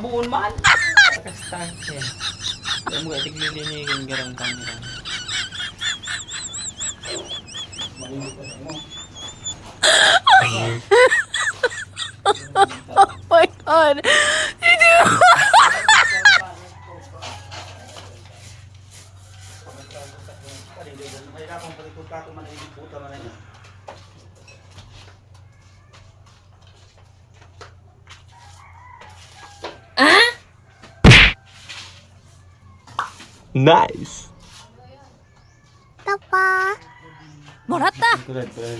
kabuon man. Start yan. Kaya mo itiglili niya yung garang camera. Oh my God. Nice! もらった。これ、これ、